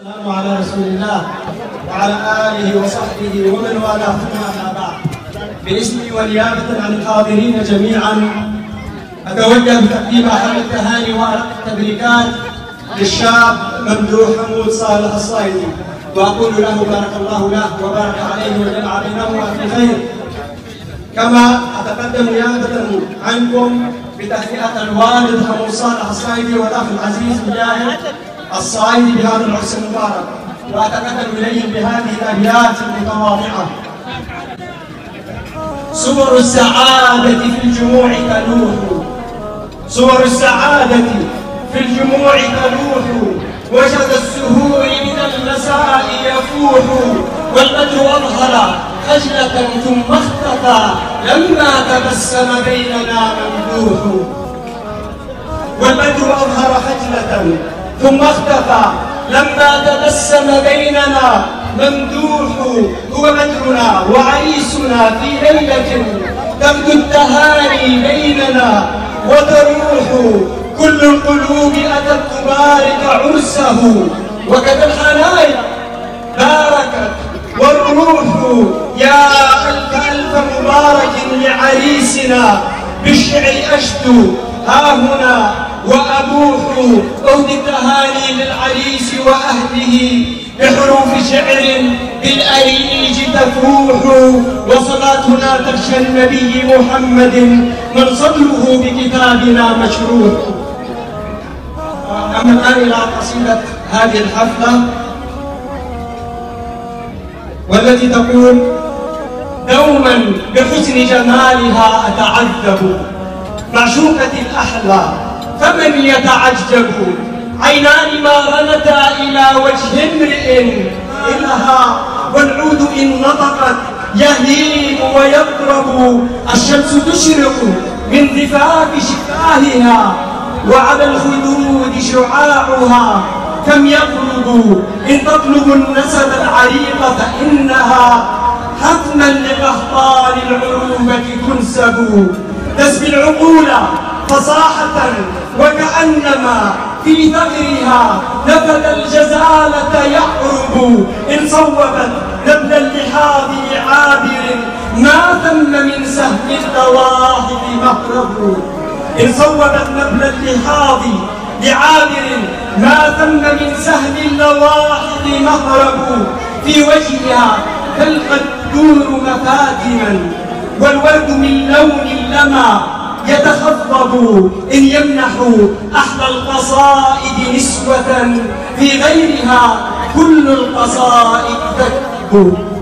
السلام على رسول الله وعلى آله وصحبه ومن والاه ثم أما بعد. باسمي ونيابة عن الحاضرين جميعا أتوجه بتقديم أحب التهاني وأرق التبريكات للشاب ممدوح حمود صالح الصايدي، وأقول له بارك الله له وبارك عليه وجمع بينهما في خير. كما أتقدم نيابة عنكم بتهنئة الوالد حمود صالح الصايدي والأخ العزيز مجاهد الصايدي بهذا العرس المبارك، وأتقدم إليهم بهذه الأبيات المتواضعة: صور السعادة في الجموع تلوح، صور السعادة في الجموع تلوح، وجد السهول من المساء يفوح، والبدر أظهر خجلة ثم اختفى لما تبسم بيننا ممدوح، والبدر أظهر خجلة ثم اختفى لما تبسم بيننا ممدوح، هو بدرنا وعريسنا في ليلة تبدو التهاني بيننا وتروح، كل القلوب أتت تبارك عرسه وكذا الحنايا باركت والروح، يا ألف ألف مبارك لعريسنا بالشعر أشدو ها هنا وأبوح، أهدي التهاني للعريس وأهله بحروف شعر بالأريج تفوح، وصلاتنا تخشى النبي محمد من صدره بكتابنا مشروح. أما الآن إلى قصيدة هذه الحفلة والتي تقول: دوما بحسن جمالها أتعذب، معشوقة الأحلى فمن يتعجب، عينان ما رنتا إلى وجه امرئ إلها، والعود إن نطقت يهيم ويضرب، الشمس تشرق من ضفاف شفاهها وعلى الخدود شعاعها كم يغرب، إن تطلب النسب العريق فإنها حتما لقهطان العروبة تنسب، تسبي العقول فصاحة وكأنما في ثغرها نفد الجزالة يعرب، إن صوبت نبل اللحاظ لعابر ما ثم من سهم الدواحب مهرب، إن صوبت نبل اللحاظ لعابر ما ثم من سهم اللواحظ مهرب، في وجهها تلقى الدور مفاتنا والورد من لون لما يتخضب، إن يمنحوا أحلى القصائد نسوة في غيرها كل القصائد تكذب.